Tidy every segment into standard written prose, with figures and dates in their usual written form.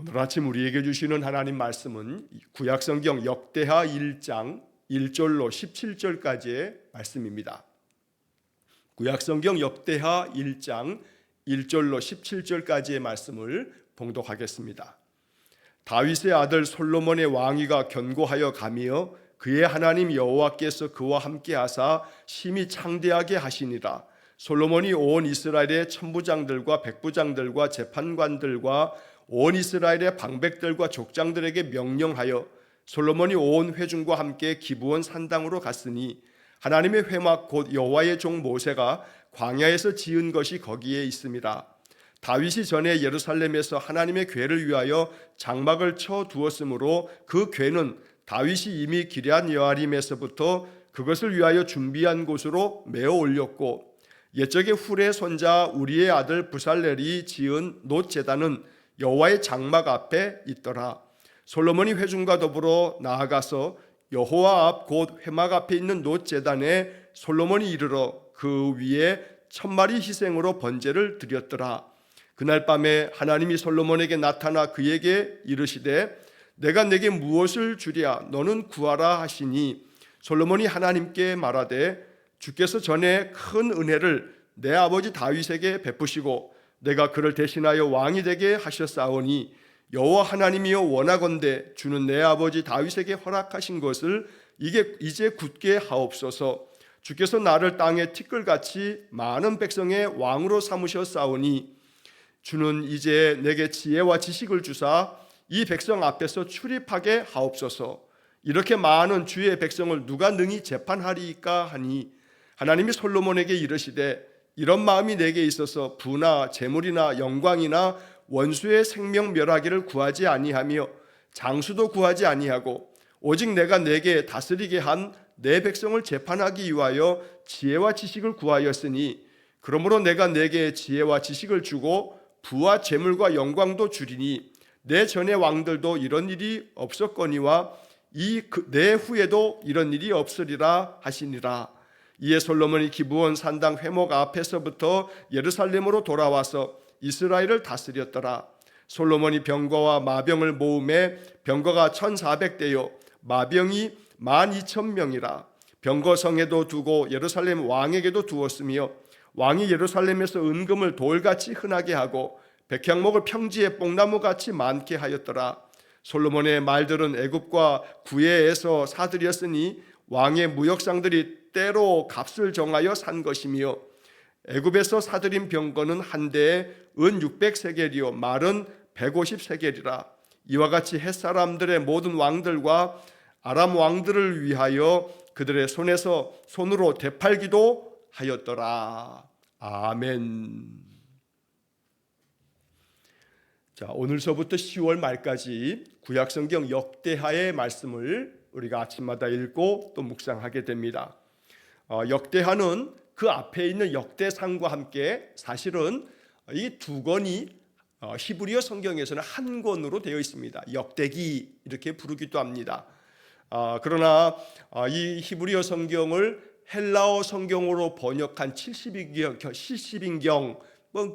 오늘 아침 우리에게 주시는 하나님 말씀은 구약성경 역대하 1장 1절로 17절까지의 말씀입니다. 구약성경 역대하 1장 1절로 17절까지의 말씀을 봉독하겠습니다. 다윗의 아들 솔로몬의 왕위가 견고하여 가며 그의 하나님 여호와께서 그와 함께 하사 심히 창대하게 하시니라. 솔로몬이 온 이스라엘의 천부장들과 백부장들과 재판관들과 온 이스라엘의 방백들과 족장들에게 명령하여 솔로몬이 온 회중과 함께 기브온 산당으로 갔으니 하나님의 회막 곧 여호와의 종 모세가 광야에서 지은 것이 거기에 있습니다. 다윗이 전에 예루살렘에서 하나님의 궤를 위하여 장막을 쳐 두었으므로 그 궤는 다윗이 이미 기럇 여아림에서부터 그것을 위하여 준비한 곳으로 메어 올렸고, 옛적에 훌의 손자 우리의 아들 부살렐이 지은 놋 제단은 여호와의 장막 앞에 있더라. 솔로몬이 회중과 더불어 나아가서 여호와 앞 곧 회막 앞에 있는 놋 제단에 솔로몬이 이르러 그 위에 1000마리 희생으로 번제를 드렸더라. 그날 밤에 하나님이 솔로몬에게 나타나 그에게 이르시되 내가 내게 무엇을 주랴 너는 구하라 하시니, 솔로몬이 하나님께 말하되 주께서 전에 큰 은혜를 내 아버지 다윗에게 베푸시고 내가 그를 대신하여 왕이 되게 하셨사오니 여호와 하나님이여 원하건대 주는 내 아버지 다윗에게 허락하신 것을 이제 굳게 하옵소서. 주께서 나를 땅의 티끌같이 많은 백성의 왕으로 삼으셨사오니 주는 이제 내게 지혜와 지식을 주사 이 백성 앞에서 출입하게 하옵소서. 이렇게 많은 주의 백성을 누가 능히 재판하리이까 하니, 하나님이 솔로몬에게 이르시되 이런 마음이 내게 있어서 부나 재물이나 영광이나 원수의 생명 멸하기를 구하지 아니하며 장수도 구하지 아니하고 오직 내가 내게 다스리게 한 내 백성을 재판하기 위하여 지혜와 지식을 구하였으니, 그러므로 내가 내게 지혜와 지식을 주고 부와 재물과 영광도 주리니 내 전의 왕들도 이런 일이 없었거니와 내 후에도 이런 일이 없으리라 하시니라. 이에 솔로몬이 기브온 산당 회목 앞에서부터 예루살렘으로 돌아와서 이스라엘을 다스렸더라. 솔로몬이 병거와 마병을 모음에 병거가 1400대요 마병이 12,000명이라. 병거 성에도 두고 예루살렘 왕에게도 두었으며 왕이 예루살렘에서 은금을 돌같이 흔하게 하고 백향목을 평지에 뽕나무같이 많게 하였더라. 솔로몬의 말들은 애굽과 구해에서 사들였으니 왕의 무역상들이 때로 값을 정하여 산 것이며, 애굽에서 사들인 병거는 한 대에 은 600세겔이요 말은 150세겔이라. 이와 같이 햇사람들의 모든 왕들과 아람 왕들을 위하여 그들의 손으로 되팔기도 하였더라. 아멘. 자, 오늘서부터 10월 말까지 구약성경 역대하의 말씀을 우리가 아침마다 읽고 또 묵상하게 됩니다. 역대하는 그 앞에 있는 역대상과 함께 사실은 이 두 권이 히브리어 성경에서는 한 권으로 되어 있습니다. 역대기 이렇게 부르기도 합니다. 그러나 이 히브리어 성경을 헬라어 성경으로 번역한 70인경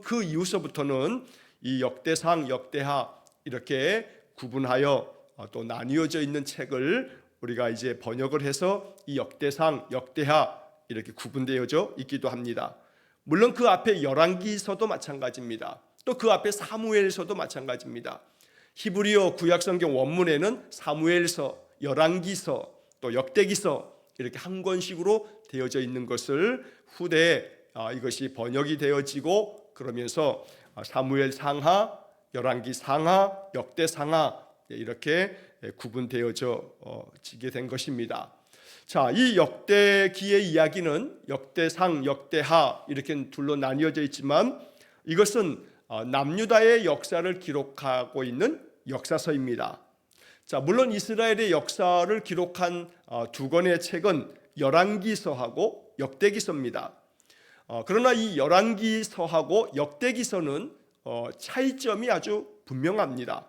그 이후서부터는 이 역대상, 역대하 이렇게 구분하여 또 나뉘어져 있는 책을 우리가 이제 번역을 해서 이 역대상, 역대하 이렇게 구분되어져 있기도 합니다. 물론 그 앞에 열왕기서도 마찬가지입니다. 또 그 앞에 사무엘서도 마찬가지입니다. 히브리어 구약성경 원문에는 사무엘서, 열왕기서, 또 역대기서 이렇게 한 권씩으로 되어져 있는 것을 후대에 이것이 번역이 되어지고 그러면서 사무엘 상하, 열왕기 상하, 역대 상하 이렇게 구분되어지게 된 것입니다. 자, 이 역대기의 이야기는 역대상, 역대하 이렇게 둘로 나뉘어져 있지만 이것은 남유다의 역사를 기록하고 있는 역사서입니다. 자, 물론 이스라엘의 역사를 기록한 두 권의 책은 열왕기서하고 역대기서입니다. 그러나 이 열왕기서하고 역대기서는 차이점이 아주 분명합니다.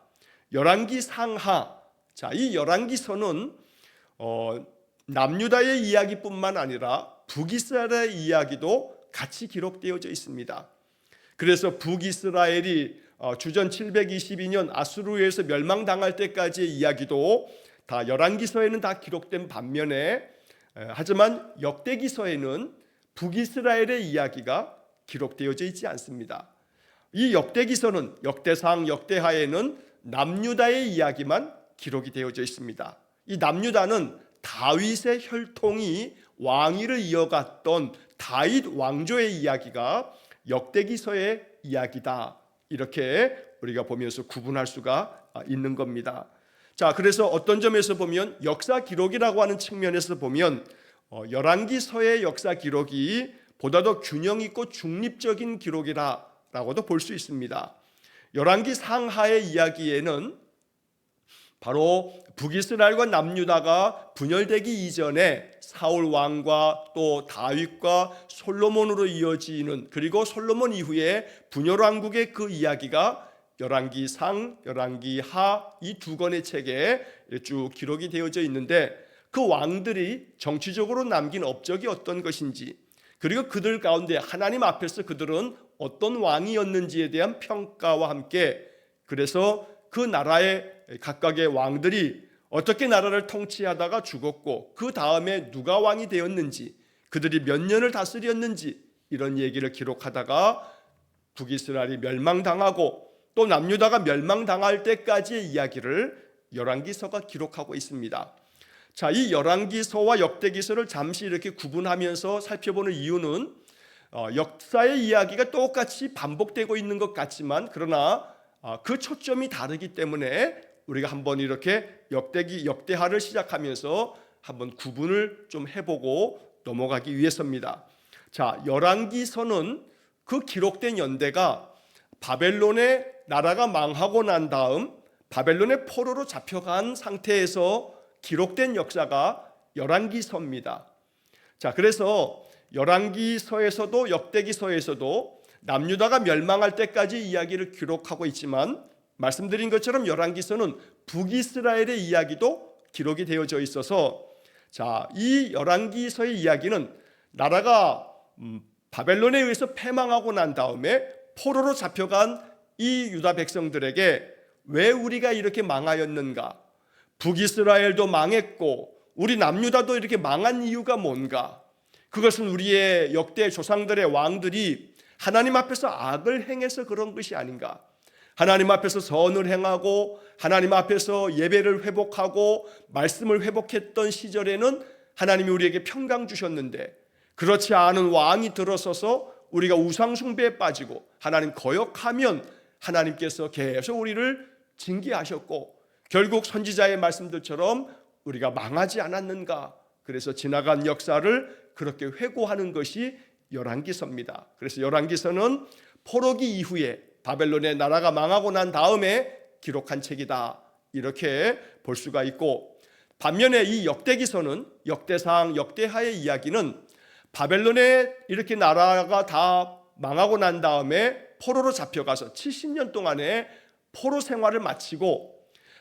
열왕기 상하, 자, 이 열왕기서는 남유다의 이야기뿐만 아니라 북이스라엘의 이야기도 같이 기록되어져 있습니다. 그래서 북이스라엘이 주전 722년 아수르에서 멸망당할 때까지의 이야기도 다 열왕기서에는 다 기록된 반면에 하지만 역대기서에는 북이스라엘의 이야기가 기록되어져 있지 않습니다. 이 역대기서는 역대상, 역대하에는 남유다의 이야기만 기록이 되어져 있습니다. 이 남유다는 다윗의 혈통이 왕위를 이어갔던 다윗 왕조의 이야기가 역대기서의 이야기다. 이렇게 우리가 보면서 구분할 수가 있는 겁니다. 자, 그래서 어떤 점에서 보면 역사 기록이라고 하는 측면에서 보면 열왕기서의 역사 기록이 보다 더 균형 있고 중립적인 기록이라고도 볼 수 있습니다. 열왕기 상하의 이야기에는 바로 북이스라엘과 남유다가 분열되기 이전에 사울 왕과 또 다윗과 솔로몬으로 이어지는, 그리고 솔로몬 이후에 분열 왕국의 그 이야기가 열왕기 상, 열왕기 하 이 두 권의 책에 쭉 기록이 되어져 있는데, 그 왕들이 정치적으로 남긴 업적이 어떤 것인지, 그리고 그들 가운데 하나님 앞에서 그들은 어떤 왕이었는지에 대한 평가와 함께, 그래서 그 나라의 각각의 왕들이 어떻게 나라를 통치하다가 죽었고 그 다음에 누가 왕이 되었는지, 그들이 몇 년을 다스렸는지, 이런 얘기를 기록하다가 북이스라엘이 멸망당하고 또 남유다가 멸망당할 때까지의 이야기를 열왕기서가 기록하고 있습니다. 자, 이 열왕기서와 역대기서를 잠시 이렇게 구분하면서 살펴보는 이유는 역사의 이야기가 똑같이 반복되고 있는 것 같지만, 그러나 그 초점이 다르기 때문에 우리가 한번 이렇게 역대하를 시작하면서 한번 구분을 좀 해보고 넘어가기 위해서입니다. 자, 열왕기서는 그 기록된 연대가 바벨론의 나라가 망하고 난 다음 바벨론의 포로로 잡혀간 상태에서 기록된 역사가 열왕기서입니다. 자, 그래서 열왕기서에서도 역대기서에서도 남유다가 멸망할 때까지 이야기를 기록하고 있지만, 말씀드린 것처럼 열왕기서는 북이스라엘의 이야기도 기록이 되어져 있어서, 자, 이 열왕기서의 이야기는 나라가 바벨론에 의해서 패망하고 난 다음에 포로로 잡혀간 이 유다 백성들에게 왜 우리가 이렇게 망하였는가, 북이스라엘도 망했고 우리 남유다도 이렇게 망한 이유가 뭔가, 그것은 우리의 역대 조상들의 왕들이 하나님 앞에서 악을 행해서 그런 것이 아닌가, 하나님 앞에서 선을 행하고 하나님 앞에서 예배를 회복하고 말씀을 회복했던 시절에는 하나님이 우리에게 평강 주셨는데, 그렇지 않은 왕이 들어서서 우리가 우상 숭배에 빠지고 하나님 거역하면 하나님께서 계속 우리를 징계하셨고 결국 선지자의 말씀들처럼 우리가 망하지 않았는가. 그래서 지나간 역사를 그렇게 회고하는 것이 열왕기서입니다. 그래서 열왕기서는 포로기 이후에 바벨론의 나라가 망하고 난 다음에 기록한 책이다, 이렇게 볼 수가 있고, 반면에 이 역대기서는 역대상, 역대하의 이야기는 바벨론의 이렇게 나라가 다 망하고 난 다음에 포로로 잡혀가서 70년 동안의 포로 생활을 마치고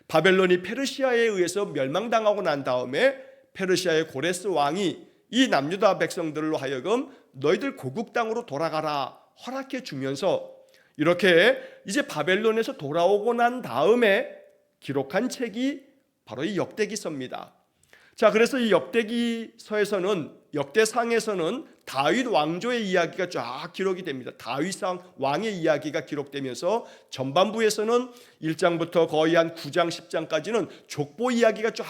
바벨론이 페르시아에 의해서 멸망당하고 난 다음에 페르시아의 고레스 왕이 이 남유다 백성들로 하여금 너희들 고국 땅으로 돌아가라 허락해 주면서 이렇게 이제 바벨론에서 돌아오고 난 다음에 기록한 책이 바로 이 역대기서입니다. 자, 그래서 이 역대기서에서는, 역대상에서는 다윗 왕조의 이야기가 쫙 기록이 됩니다. 다윗상 왕의 이야기가 기록되면서 전반부에서는 1장부터 거의 한 9장 10장까지는 족보 이야기가 쫙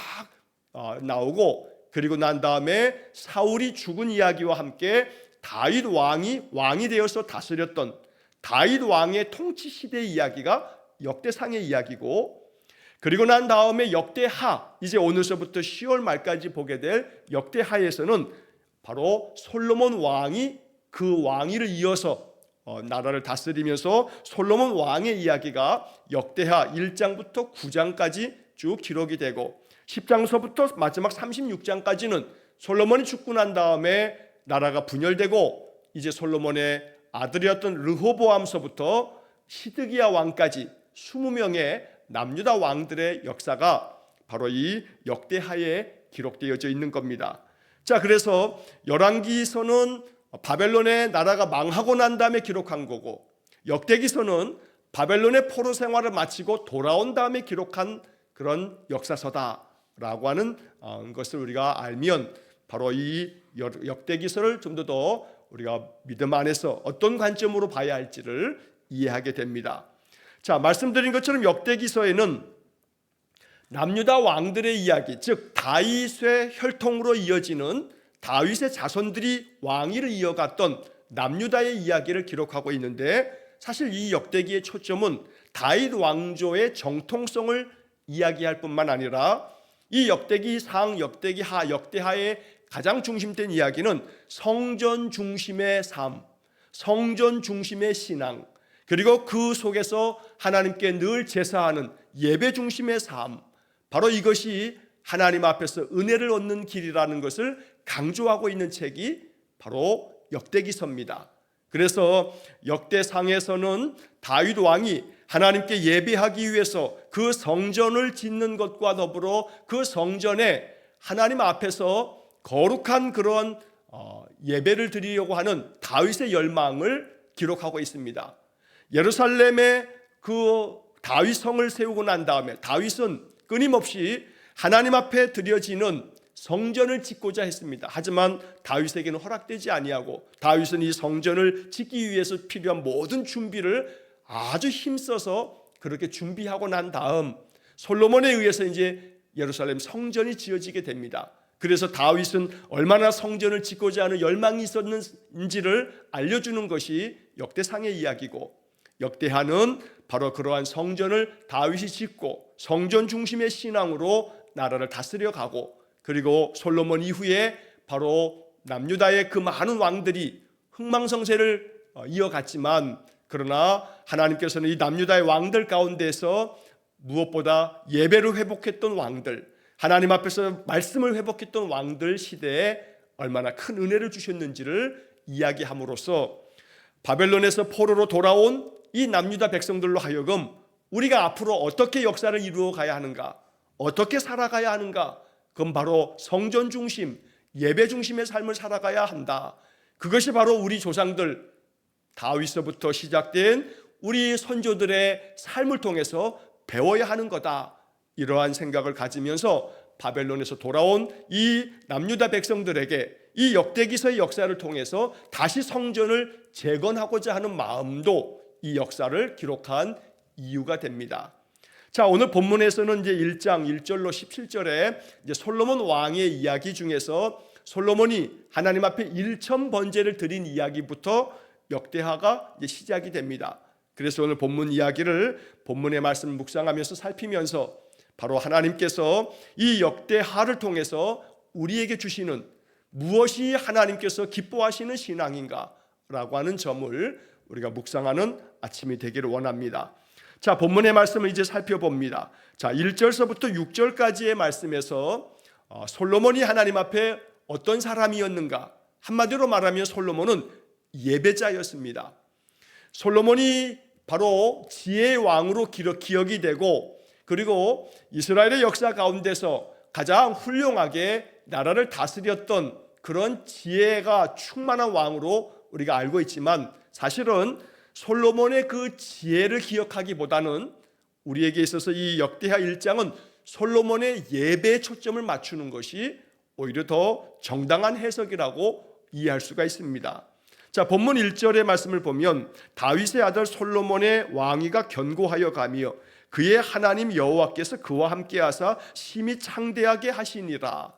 나오고, 그리고 난 다음에 사울이 죽은 이야기와 함께 다윗 왕이 되어서 다스렸던 다윗 왕의 통치 시대의 이야기가 역대상의 이야기고, 그리고 난 다음에 역대하, 이제 오늘서부터 10월 말까지 보게 될 역대하에서는 바로 솔로몬 왕이 그 왕위를 이어서 나라를 다스리면서 솔로몬 왕의 이야기가 역대하 1장부터 9장까지 쭉 기록이 되고, 10장서부터 마지막 36장까지는 솔로몬이 죽고 난 다음에 나라가 분열되고 이제 솔로몬의 아들이었던 르호보암서부터 시드기야 왕까지 20명의 남유다 왕들의 역사가 바로 이 역대하에 기록되어져 있는 겁니다. 자, 그래서 열왕기서는 바벨론의 나라가 망하고 난 다음에 기록한 거고, 역대기서는 바벨론의 포로 생활을 마치고 돌아온 다음에 기록한 그런 역사서다라고 하는 것을 우리가 알면 바로 이 역대기서를 좀 더 우리가 믿음 안에서 어떤 관점으로 봐야 할지를 이해하게 됩니다. 자, 말씀드린 것처럼 역대기서에는 남유다 왕들의 이야기, 즉 다윗의 혈통으로 이어지는 다윗의 자손들이 왕위를 이어갔던 남유다의 이야기를 기록하고 있는데, 사실 이 역대기의 초점은 다윗 왕조의 정통성을 이야기할 뿐만 아니라 이 역대기 상, 역대기 하, 역대하의 가장 중심된 이야기는 성전 중심의 삶, 성전 중심의 신앙, 그리고 그 속에서 하나님께 늘 제사하는 예배 중심의 삶, 바로 이것이 하나님 앞에서 은혜를 얻는 길이라는 것을 강조하고 있는 책이 바로 역대기서입니다. 그래서 역대상에서는 다윗 왕이 하나님께 예배하기 위해서 그 성전을 짓는 것과 더불어 그 성전에 하나님 앞에서 거룩한 그런 예배를 드리려고 하는 다윗의 열망을 기록하고 있습니다. 예루살렘에 그 다윗 성을 세우고 난 다음에 다윗은 끊임없이 하나님 앞에 드려지는 성전을 짓고자 했습니다. 하지만 다윗에게는 허락되지 아니하고 다윗은 이 성전을 짓기 위해서 필요한 모든 준비를 아주 힘써서 그렇게 준비하고 난 다음 솔로몬에 의해서 이제 예루살렘 성전이 지어지게 됩니다. 그래서 다윗은 얼마나 성전을 짓고자 하는 열망이 있었는지를 알려주는 것이 역대상의 이야기고, 역대하는 바로 그러한 성전을 다윗이 짓고 성전 중심의 신앙으로 나라를 다스려 가고, 그리고 솔로몬 이후에 바로 남유다의 그 많은 왕들이 흥망성쇠를 이어갔지만, 그러나 하나님께서는 이 남유다의 왕들 가운데서 무엇보다 예배를 회복했던 왕들, 하나님 앞에서 말씀을 회복했던 왕들 시대에 얼마나 큰 은혜를 주셨는지를 이야기함으로써 바벨론에서 포로로 돌아온 이 남유다 백성들로 하여금 우리가 앞으로 어떻게 역사를 이루어 가야 하는가, 어떻게 살아가야 하는가, 그건 바로 성전 중심, 예배 중심의 삶을 살아가야 한다. 그것이 바로 우리 조상들 다윗서부터 시작된 우리 선조들의 삶을 통해서 배워야 하는 거다. 이러한 생각을 가지면서 바벨론에서 돌아온 이 남유다 백성들에게 이 역대기서의 역사를 통해서 다시 성전을 재건하고자 하는 마음도 이 역사를 기록한 이유가 됩니다. 자, 오늘 본문에서는 이제 1장 1절로 17절에 이제 솔로몬 왕의 이야기 중에서 솔로몬이 하나님 앞에 일천 번제를 드린 이야기부터 역대하가 이제 시작이 됩니다. 그래서 오늘 본문 이야기를 본문의 말씀을 묵상하면서 살피면서 바로 하나님께서 이 역대하를 통해서 우리에게 주시는 무엇이 하나님께서 기뻐하시는 신앙인가 라고 하는 점을 우리가 묵상하는 아침이 되기를 원합니다. 자, 본문의 말씀을 이제 살펴봅니다. 자, 1절서부터 6절까지의 말씀에서 솔로몬이 하나님 앞에 어떤 사람이었는가, 한마디로 말하면 솔로몬은 예배자였습니다. 솔로몬이 바로 지혜의 왕으로 기억이 되고, 그리고 이스라엘의 역사 가운데서 가장 훌륭하게 나라를 다스렸던 그런 지혜가 충만한 왕으로 우리가 알고 있지만, 사실은 솔로몬의 그 지혜를 기억하기보다는 우리에게 있어서 이 역대하 1장은 솔로몬의 예배에 초점을 맞추는 것이 오히려 더 정당한 해석이라고 이해할 수가 있습니다. 자, 본문 1절의 말씀을 보면 다윗의 아들 솔로몬의 왕위가 견고하여 가며 그의 하나님 여호와께서 그와 함께 하사 심히 창대하게 하시니라.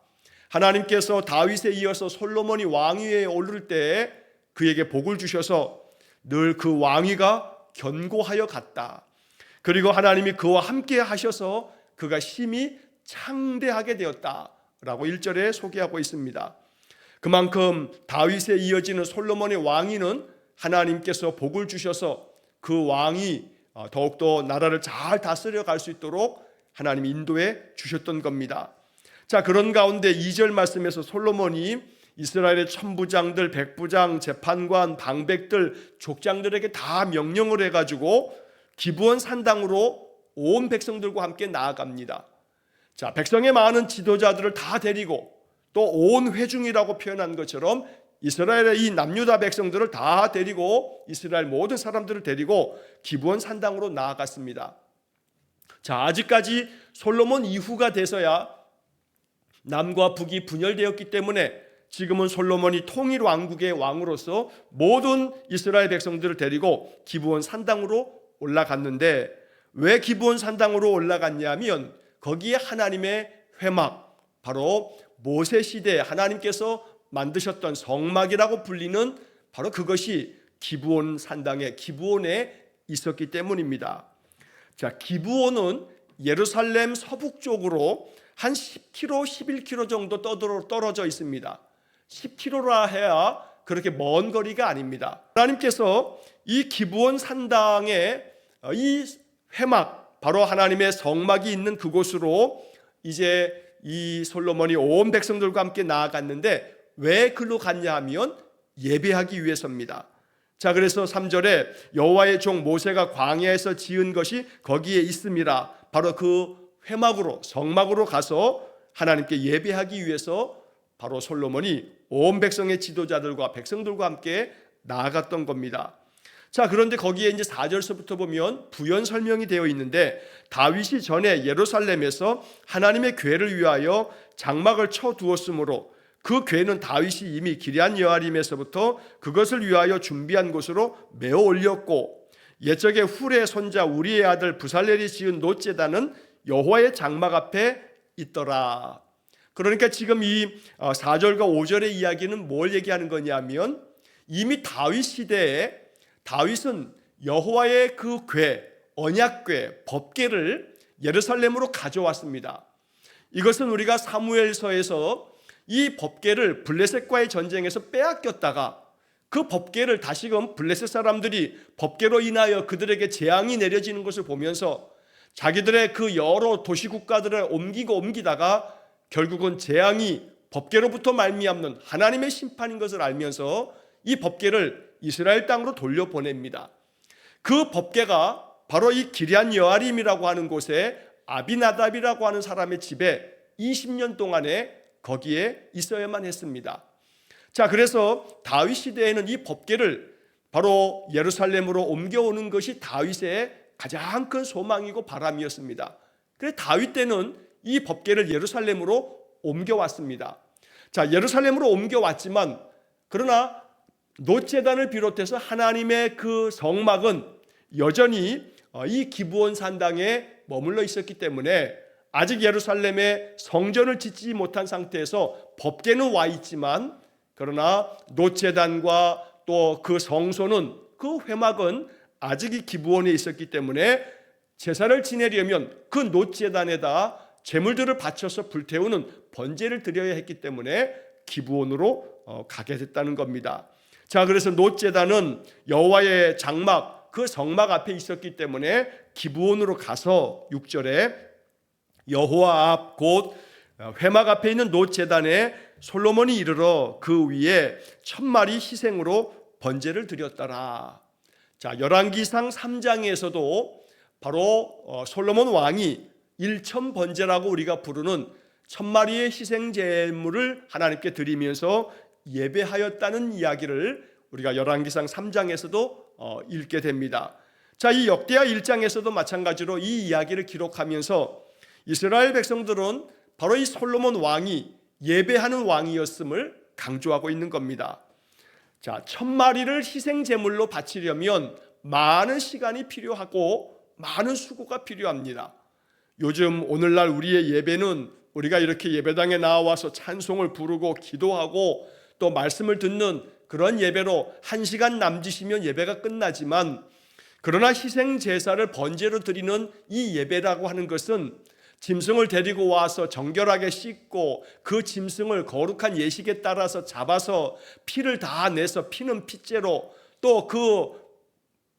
하나님께서 다윗에 이어서 솔로몬이 왕위에 오를 때 그에게 복을 주셔서 늘 그 왕위가 견고하여 갔다. 그리고 하나님이 그와 함께 하셔서 그가 심히 창대하게 되었다라고 1절에 소개하고 있습니다. 그만큼 다윗에 이어지는 솔로몬의 왕위는 하나님께서 복을 주셔서 그 왕이 더욱더 나라를 잘 다스려 갈 수 있도록 하나님이 인도해 주셨던 겁니다. 자, 그런 가운데 2절 말씀에서 솔로몬이 이스라엘의 천부장들, 백부장, 재판관, 방백들, 족장들에게 다 명령을 해가지고 기브온 산당으로 온 백성들과 함께 나아갑니다. 자, 백성의 많은 지도자들을 다 데리고 또 온 회중이라고 표현한 것처럼 이스라엘의 이 남유다 백성들을 다 데리고 이스라엘 모든 사람들을 데리고 기브온 산당으로 나아갔습니다. 자, 아직까지 솔로몬 이후가 돼서야 남과 북이 분열되었기 때문에 지금은 솔로몬이 통일 왕국의 왕으로서 모든 이스라엘 백성들을 데리고 기브온 산당으로 올라갔는데, 왜 기브온 산당으로 올라갔냐면 거기에 하나님의 회막, 바로 모세 시대에 하나님께서 만드셨던 성막이라고 불리는 바로 그것이 기브온 산당에, 기브온에 있었기 때문입니다. 자, 기브온은 예루살렘 서북쪽으로 한 10km, 11km 정도 떨어져 있습니다. 10km라 해야 그렇게 먼 거리가 아닙니다. 하나님께서 이 기브온 산당에 이 회막, 바로 하나님의 성막이 있는 그곳으로 이제 이 솔로몬이 온 백성들과 함께 나아갔는데, 왜 글로 갔냐 하면 예배하기 위해서입니다. 자, 그래서 3절에 여호와의 종 모세가 광야에서 지은 것이 거기에 있음이라, 바로 그 회막으로, 성막으로 가서 하나님께 예배하기 위해서 바로 솔로몬이 온 백성의 지도자들과 백성들과 함께 나아갔던 겁니다. 자, 그런데 거기에 이제 4절서부터 보면 부연 설명이 되어 있는데, 다윗이 전에 예루살렘에서 하나님의 궤를 위하여 장막을 쳐 두었으므로 그 궤는 다윗이 이미 기럇 여아림에서부터 그것을 위하여 준비한 곳으로 메어 올렸고, 옛적에 훌의 손자 우리의 아들 부살렐이 지은 놋제단은 여호와의 장막 앞에 있더라. 그러니까 지금 이 4절과 5절의 이야기는 뭘 얘기하는 거냐면, 이미 다윗 시대에 다윗은 여호와의 그 궤, 언약궤, 법궤를 예루살렘으로 가져왔습니다. 이것은 우리가 사무엘서에서 이 법궤를 블레셋과의 전쟁에서 빼앗겼다가 그 법궤를 다시금 블레셋 사람들이 법궤로 인하여 그들에게 재앙이 내려지는 것을 보면서 자기들의 그 여러 도시국가들을 옮기다가 결국은 재앙이 법궤로부터 말미암는 하나님의 심판인 것을 알면서 이 법궤를 이스라엘 땅으로 돌려보냅니다. 그 법궤가 바로 이 기럇 여아림이라고 하는 곳에 아비나답이라고 하는 사람의 집에 20년 동안에 거기에 있어야만 했습니다. 자, 그래서 다윗 시대에는 이 법궤를 바로 예루살렘으로 옮겨오는 것이 다윗의 가장 큰 소망이고 바람이었습니다. 그래서 다윗 때는 이 법궤를 예루살렘으로 옮겨왔습니다. 자, 예루살렘으로 옮겨왔지만 그러나 놋제단을 비롯해서 하나님의 그 성막은 여전히 이 기브온 산당에 머물러 있었기 때문에 아직 예루살렘에 성전을 짓지 못한 상태에서 법궤는 와 있지만, 그러나 놋제단과 또 그 성소는, 그 회막은 아직 이 기브온에 있었기 때문에 제사를 지내려면 그 놋제단에다 제물들을 바쳐서 불태우는 번제를 드려야 했기 때문에 기브온으로 가게 됐다는 겁니다. 자, 그래서 놋제단은 여호와의 장막, 그 성막 앞에 있었기 때문에 기브온으로 가서 6절에 여호와 앞 곧 회막 앞에 있는 놋제단에 솔로몬이 이르러 그 위에 1000마리 희생으로 번제를 드렸더라. 자, 열왕기상 3장에서도 바로 솔로몬 왕이 일천번제라고 우리가 부르는 1000마리의 희생 제물을 하나님께 드리면서 예배하였다는 이야기를 우리가 열왕기상 3장에서도 읽게 됩니다. 자, 이 역대하 1장에서도 마찬가지로 이 이야기를 기록하면서 이스라엘 백성들은 바로 이 솔로몬 왕이 예배하는 왕이었음을 강조하고 있는 겁니다. 자, 1000마리를 희생 제물로 바치려면 많은 시간이 필요하고 많은 수고가 필요합니다. 요즘 오늘날 우리의 예배는 우리가 이렇게 예배당에 나와서 찬송을 부르고 기도하고 또 말씀을 듣는 그런 예배로 1시간 남짓이면 예배가 끝나지만, 그러나 희생 제사를 번제로 드리는 이 예배라고 하는 것은 짐승을 데리고 와서 정결하게 씻고 그 짐승을 거룩한 예식에 따라서 잡아서 피를 다 내서, 피는 피째로, 또 그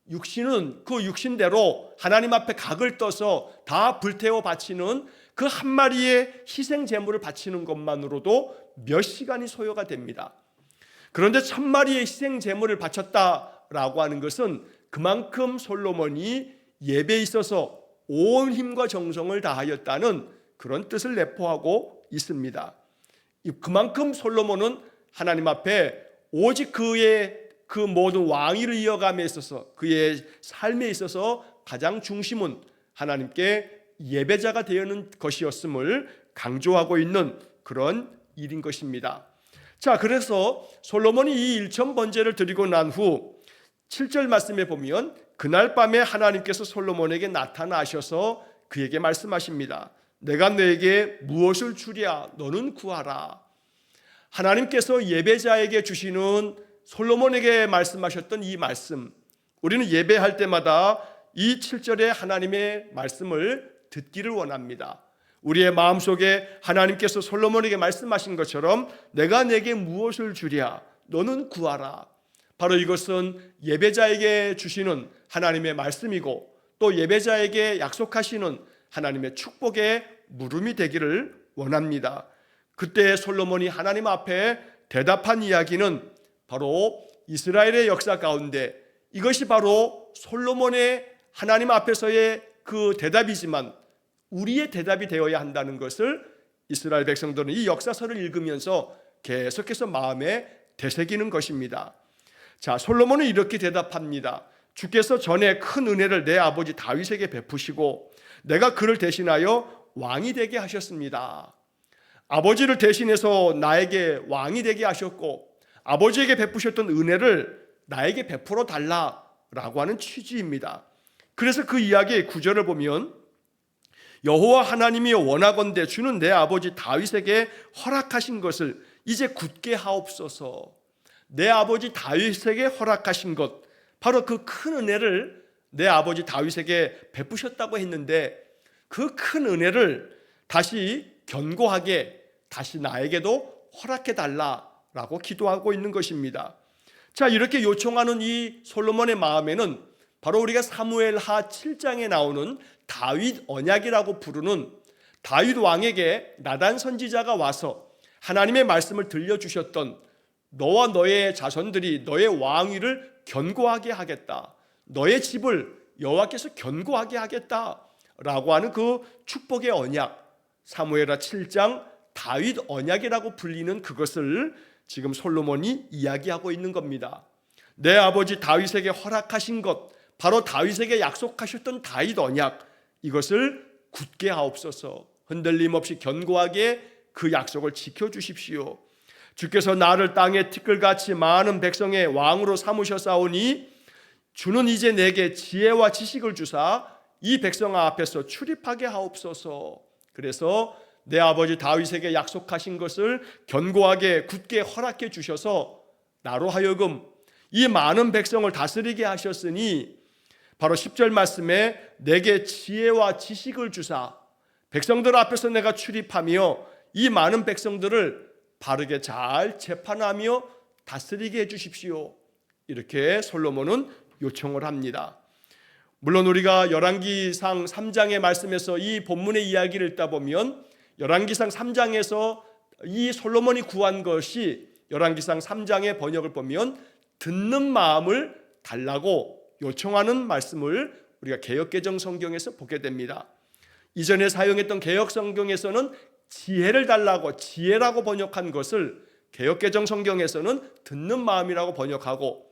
육신은 그 육신대로 하나님 앞에 각을 떠서 다 불태워 바치는 그 한 마리의 희생 제물을 바치는 것만으로도 몇 시간이 소요가 됩니다. 그런데 1000마리의 희생 제물을 바쳤다라고 하는 것은 그만큼 솔로몬이 예배에 있어서 온 힘과 정성을 다하였다는 그런 뜻을 내포하고 있습니다. 그만큼 솔로몬은 하나님 앞에 오직 그의 그 모든 왕위를 이어감에 있어서 그의 삶에 있어서 가장 중심은 하나님께 예배자가 되는 것이었음을 강조하고 있는 그런 일인 것입니다. 자, 그래서 솔로몬이 이 일천번제를 드리고 난 후 7절 말씀에 보면 그날 밤에 하나님께서 솔로몬에게 나타나셔서 그에게 말씀하십니다. 내가 너에게 무엇을 주랴 너는 구하라. 하나님께서 예배자에게 주시는 솔로몬에게 말씀하셨던 이 말씀, 우리는 예배할 때마다 이 7절의 하나님의 말씀을 듣기를 원합니다. 우리의 마음속에 하나님께서 솔로몬에게 말씀하신 것처럼 내가 내게 무엇을 주랴 너는 구하라. 바로 이것은 예배자에게 주시는 하나님의 말씀이고 또 예배자에게 약속하시는 하나님의 축복의 물음이 되기를 원합니다. 그때 솔로몬이 하나님 앞에 대답한 이야기는 바로 이스라엘의 역사 가운데 이것이 바로 솔로몬의 하나님 앞에서의 그 대답이지만 우리의 대답이 되어야 한다는 것을 이스라엘 백성들은 이 역사서를 읽으면서 계속해서 마음에 되새기는 것입니다. 자, 솔로몬은 이렇게 대답합니다. 주께서 전에 큰 은혜를 내 아버지 다윗에게 베푸시고 내가 그를 대신하여 왕이 되게 하셨습니다. 아버지를 대신해서 나에게 왕이 되게 하셨고 아버지에게 베푸셨던 은혜를 나에게 베풀어 달라라고 하는 취지입니다. 그래서 그 이야기의 구절을 보면 여호와 하나님이 원하건대 주는 내 아버지 다윗에게 허락하신 것을 이제 굳게 하옵소서. 내 아버지 다윗에게 허락하신 것, 바로 그 큰 은혜를 내 아버지 다윗에게 베푸셨다고 했는데 그 큰 은혜를 다시 견고하게 다시 나에게도 허락해 달라라고 기도하고 있는 것입니다. 자, 이렇게 요청하는 이 솔로몬의 마음에는 바로 우리가 사무엘하 7장에 나오는 다윗 언약이라고 부르는 다윗 왕에게 나단 선지자가 와서 하나님의 말씀을 들려주셨던 너와 너의 자손들이 너의 왕위를 견고하게 하겠다, 너의 집을 여호와께서 견고하게 하겠다라고 하는 그 축복의 언약, 사무엘하 7장 다윗 언약이라고 불리는 그것을 지금 솔로몬이 이야기하고 있는 겁니다. 내 아버지 다윗에게 허락하신 것, 바로 다윗에게 약속하셨던 다윗 언약, 이것을 굳게 하옵소서. 흔들림 없이 견고하게 그 약속을 지켜주십시오. 주께서 나를 땅의 티끌같이 많은 백성의 왕으로 삼으셨사오니 주는 이제 내게 지혜와 지식을 주사 이 백성 앞에서 출입하게 하옵소서. 그래서 내 아버지 다윗에게 약속하신 것을 견고하게 굳게 허락해 주셔서 나로 하여금 이 많은 백성을 다스리게 하셨으니 바로 10절 말씀에 내게 지혜와 지식을 주사 백성들 앞에서 내가 출입하며 이 많은 백성들을 바르게 잘 재판하며 다스리게 해주십시오. 이렇게 솔로몬은 요청을 합니다. 물론 우리가 열왕기상 3장의 말씀에서 이 본문의 이야기를 읽다 보면 열왕기상 3장에서 이 솔로몬이 구한 것이 열왕기상 3장의 번역을 보면 듣는 마음을 달라고 요청하는 말씀을 우리가 개역개정 성경에서 보게 됩니다. 이전에 사용했던 개역 성경에서는 지혜를 달라고 지혜라고 번역한 것을 개역개정 성경에서는 듣는 마음이라고 번역하고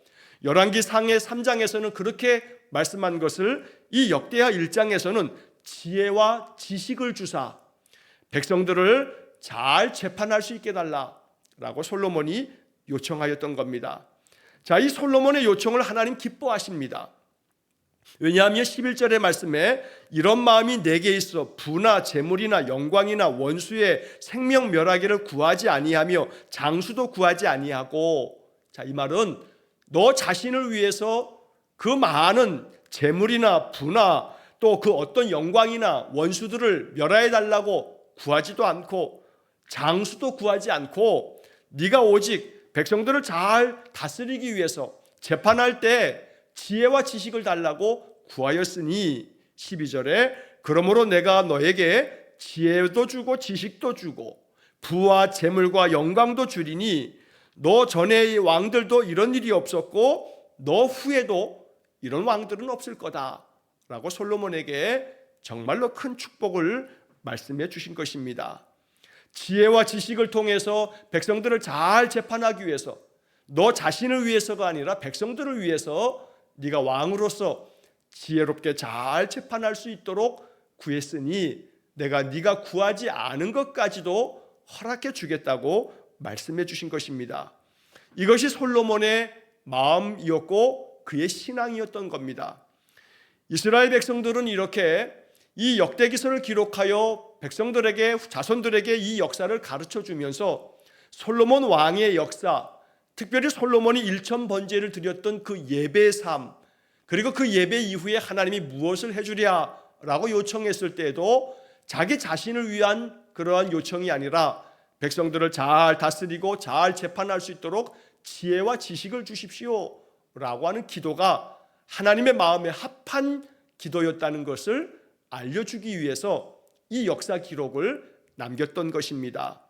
열왕기상의 3장에서는 그렇게 말씀한 것을 이 역대하 1장에서는 지혜와 지식을 주사 백성들을 잘 재판할 수 있게 달라라고 솔로몬이 요청하였던 겁니다. 자, 이 솔로몬의 요청을 하나님 기뻐하십니다. 왜냐하면 11절의 말씀에 이런 마음이 내게 있어 부나 재물이나 영광이나 원수의 생명 멸하기를 구하지 아니하며 장수도 구하지 아니하고, 자, 이 말은 너 자신을 위해서 그 많은 재물이나 부나 또 그 어떤 영광이나 원수들을 멸하여 달라고 구하지도 않고 장수도 구하지 않고 네가 오직 백성들을 잘 다스리기 위해서 재판할 때 지혜와 지식을 달라고 구하였으니 12절에 그러므로 내가 너에게 지혜도 주고 지식도 주고 부와 재물과 영광도 주리니 너 전의 왕들도 이런 일이 없었고 너 후에도 이런 왕들은 없을 거다 라고 솔로몬에게 정말로 큰 축복을 말씀해 주신 것입니다. 지혜와 지식을 통해서 백성들을 잘 재판하기 위해서 너 자신을 위해서가 아니라 백성들을 위해서 네가 왕으로서 지혜롭게 잘 재판할 수 있도록 구했으니 내가 네가 구하지 않은 것까지도 허락해 주겠다고 말씀해 주신 것입니다. 이것이 솔로몬의 마음이었고 그의 신앙이었던 겁니다. 이스라엘 백성들은 이렇게 이 역대기서를 기록하여 백성들에게, 자손들에게 이 역사를 가르쳐 주면서 솔로몬 왕의 역사, 특별히 솔로몬이 일천 번제를 드렸던 그 예배의 삶, 그리고 그 예배 이후에 하나님이 무엇을 해주랴라고 요청했을 때에도 자기 자신을 위한 그러한 요청이 아니라 백성들을 잘 다스리고 잘 재판할 수 있도록 지혜와 지식을 주십시오 라고 하는 기도가 하나님의 마음에 합한 기도였다는 것을 알려주기 위해서 이 역사 기록을 남겼던 것입니다.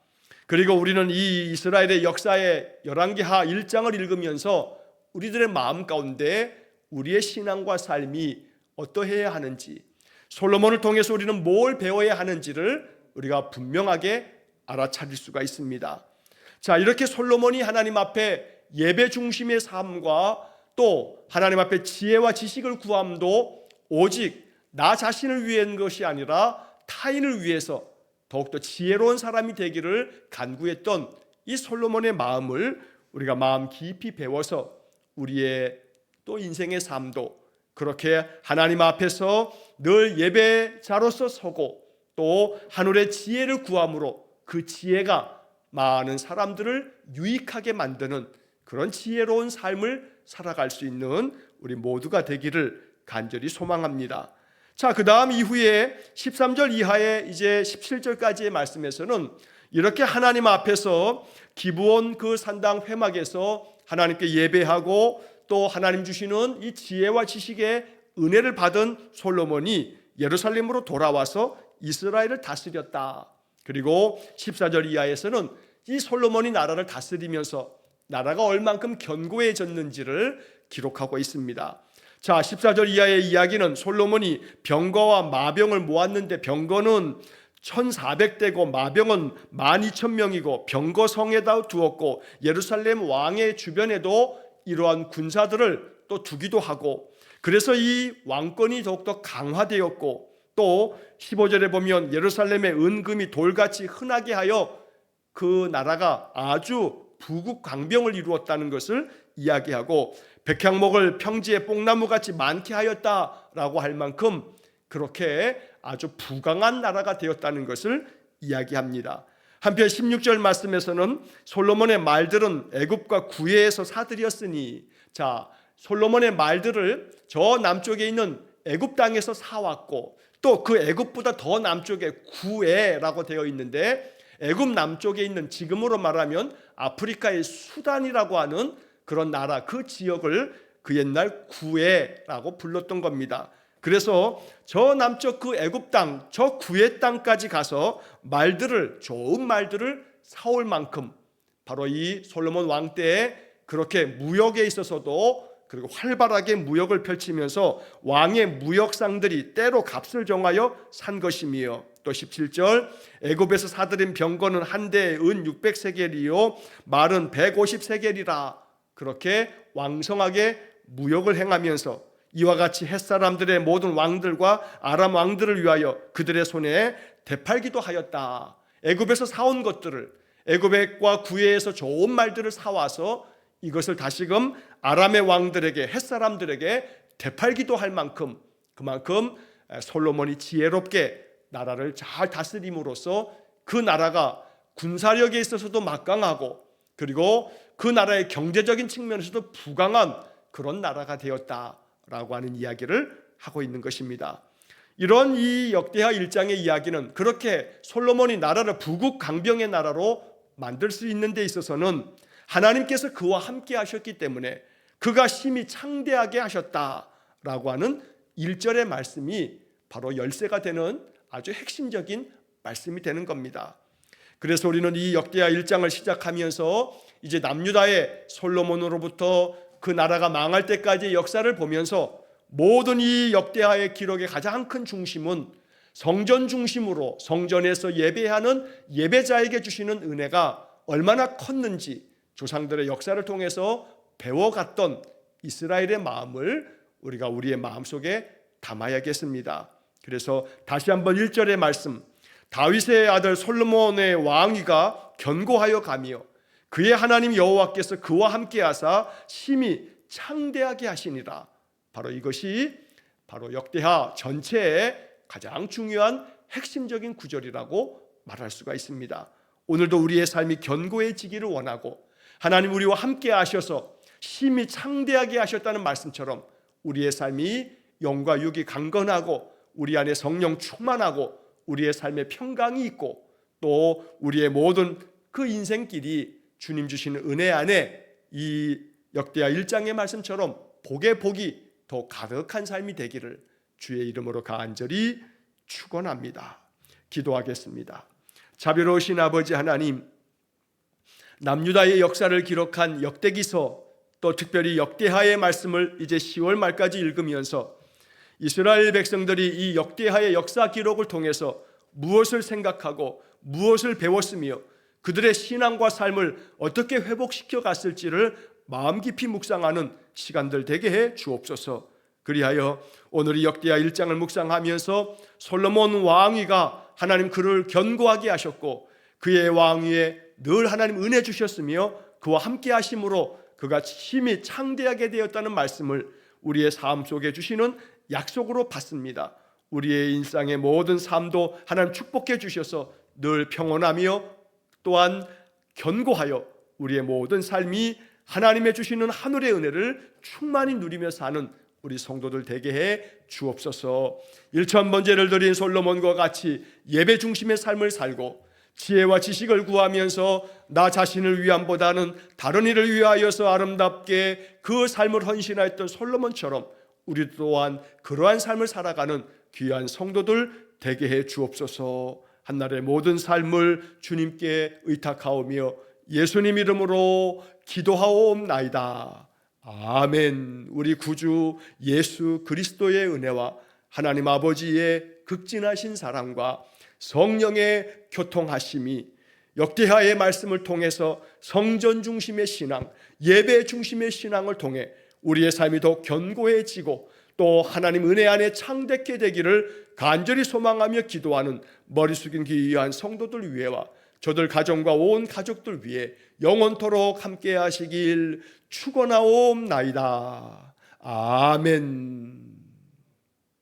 그리고 우리는 이 이스라엘의 역사의 열왕기하 1장을 읽으면서 우리들의 마음 가운데 우리의 신앙과 삶이 어떠해야 하는지, 솔로몬을 통해서 우리는 뭘 배워야 하는지를 우리가 분명하게 알아차릴 수가 있습니다. 자, 이렇게 솔로몬이 하나님 앞에 예배 중심의 삶과 또 하나님 앞에 지혜와 지식을 구함도 오직 나 자신을 위한 것이 아니라 타인을 위해서 더욱더 지혜로운 사람이 되기를 간구했던 이 솔로몬의 마음을 우리가 마음 깊이 배워서 우리의 또 인생의 삶도 그렇게 하나님 앞에서 늘 예배자로서 서고 또 하늘의 지혜를 구함으로 그 지혜가 많은 사람들을 유익하게 만드는 그런 지혜로운 삶을 살아갈 수 있는 우리 모두가 되기를 간절히 소망합니다. 자, 그 다음 이후에 13절 이하의 이제 17절까지의 말씀에서는 이렇게 하나님 앞에서 기브온 그 산당 회막에서 하나님께 예배하고 또 하나님 주시는 이 지혜와 지식의 은혜를 받은 솔로몬이 예루살렘으로 돌아와서 이스라엘을 다스렸다. 그리고 14절 이하에서는 이 솔로몬이 나라를 다스리면서 나라가 얼만큼 견고해졌는지를 기록하고 있습니다. 자, 14절 이하의 이야기는 솔로몬이 병거와 마병을 모았는데 병거는 1400대고 마병은 12,000명이고 병거성에다 두었고 예루살렘 왕의 주변에도 이러한 군사들을 또 두기도 하고 그래서 이 왕권이 더욱더 강화되었고 또 15절에 보면 예루살렘의 은금이 돌같이 흔하게 하여 그 나라가 아주 부국강병을 이루었다는 것을 이야기하고 백향목을 평지에 뽕나무같이 많게 하였다라고 할 만큼 그렇게 아주 부강한 나라가 되었다는 것을 이야기합니다. 한편 16절 말씀에서는 솔로몬의 말들은 애굽과 구해에서 사들였으니, 자, 솔로몬의 말들을 저 남쪽에 있는 애굽 땅에서 사왔고 또 그 애굽보다 더 남쪽에 구해라고 되어 있는데 애굽 남쪽에 있는 지금으로 말하면 아프리카의 수단이라고 하는 그런 나라, 그 지역을 그 옛날 구해라고 불렀던 겁니다. 그래서 저 남쪽 그 애굽 땅, 저 구해 땅까지 가서 말들을, 좋은 말들을 사올 만큼 바로 이 솔로몬 왕 때에 그렇게 무역에 있어서도 그리고 활발하게 무역을 펼치면서 왕의 무역상들이 때로 값을 정하여 산 것이며 또 17절 애굽에서 사들인 병거는 한 대에 은 600세겔이요 말은 150세겔이라 그렇게 왕성하게 무역을 행하면서 이와 같이 햇사람들의 모든 왕들과 아람 왕들을 위하여 그들의 손에 되팔기도 하였다. 애굽에서 사온 것들을 애굽과 구해에서 좋은 말들을 사와서 이것을 다시금 아람의 왕들에게 햇사람들에게 되팔기도 할 만큼 그만큼 솔로몬이 지혜롭게 나라를 잘 다스림으로써 그 나라가 군사력에 있어서도 막강하고 그리고 그 나라의 경제적인 측면에서도 부강한 그런 나라가 되었다라고 하는 이야기를 하고 있는 것입니다. 이런 이 역대하 1장의 이야기는 그렇게 솔로몬이 나라를 부국강병의 나라로 만들 수 있는 데 있어서는 하나님께서 그와 함께 하셨기 때문에 그가 심히 창대하게 하셨다라고 하는 1절의 말씀이 바로 열쇠가 되는 아주 핵심적인 말씀이 되는 겁니다. 그래서 우리는 이 역대하 1장을 시작하면서 이제 남유다의 솔로몬으로부터 그 나라가 망할 때까지의 역사를 보면서 모든 이 역대하의 기록의 가장 큰 중심은 성전 중심으로 성전에서 예배하는 예배자에게 주시는 은혜가 얼마나 컸는지 조상들의 역사를 통해서 배워갔던 이스라엘의 마음을 우리가 우리의 마음속에 담아야겠습니다. 그래서 다시 한번 1절의 말씀, 다윗의 아들 솔로몬의 왕위가 견고하여 가며 그의 하나님 여호와께서 그와 함께 하사 심히 창대하게 하시니라. 바로 이것이 바로 역대하 전체의 가장 중요한 핵심적인 구절이라고 말할 수가 있습니다. 오늘도 우리의 삶이 견고해지기를 원하고 하나님 우리와 함께 하셔서 심히 창대하게 하셨다는 말씀처럼 우리의 삶이 영과 육이 강건하고 우리 안에 성령 충만하고 우리의 삶에 평강이 있고 또 우리의 모든 그 인생길이 주님 주시는 은혜 안에 이 역대하 1장의 말씀처럼 복의 복이 더 가득한 삶이 되기를 주의 이름으로 간절히 축원합니다. 기도하겠습니다. 자비로우신 아버지 하나님, 남유다의 역사를 기록한 역대기서 또 특별히 역대하의 말씀을 이제 10월 말까지 읽으면서 이스라엘 백성들이 이 역대하의 역사 기록을 통해서 무엇을 생각하고 무엇을 배웠으며 그들의 신앙과 삶을 어떻게 회복시켜 갔을지를 마음 깊이 묵상하는 시간들 되게 해 주옵소서. 그리하여 오늘 이 역대하 1장을 묵상하면서 솔로몬 왕위가 하나님 그를 견고하게 하셨고 그의 왕위에 늘 하나님 은혜 주셨으며 그와 함께 하심으로 그가 심히 창대하게 되었다는 말씀을 우리의 삶 속에 주시는 약속으로 받습니다. 우리의 일상의 모든 삶도 하나님 축복해 주셔서 늘 평온하며 또한 견고하여 우리의 모든 삶이 하나님의 주시는 하늘의 은혜를 충만히 누리며 사는 우리 성도들 되게 해 주옵소서. 1000번제를 드린 솔로몬과 같이 예배 중심의 삶을 살고 지혜와 지식을 구하면서 나 자신을 위함보다는 다른 이를 위하여서 아름답게 그 삶을 헌신하였던 솔로몬처럼 우리 또한 그러한 삶을 살아가는 귀한 성도들 되게 해 주옵소서. 한날의 모든 삶을 주님께 의탁하오며 예수님 이름으로 기도하옵나이다. 아멘. 우리 구주 예수 그리스도의 은혜와 하나님 아버지의 극진하신 사랑과 성령의 교통하심이 역대하의 말씀을 통해서 성전 중심의 신앙, 예배 중심의 신앙을 통해 우리의 삶이 더 견고해지고 또 하나님 은혜 안에 창대케 되기를 간절히 소망하며 기도하는 머리 숙인 귀한 성도들 위해와 저들 가정과 온 가족들 위해 영원토록 함께 하시길 축원하옵나이다. 아멘.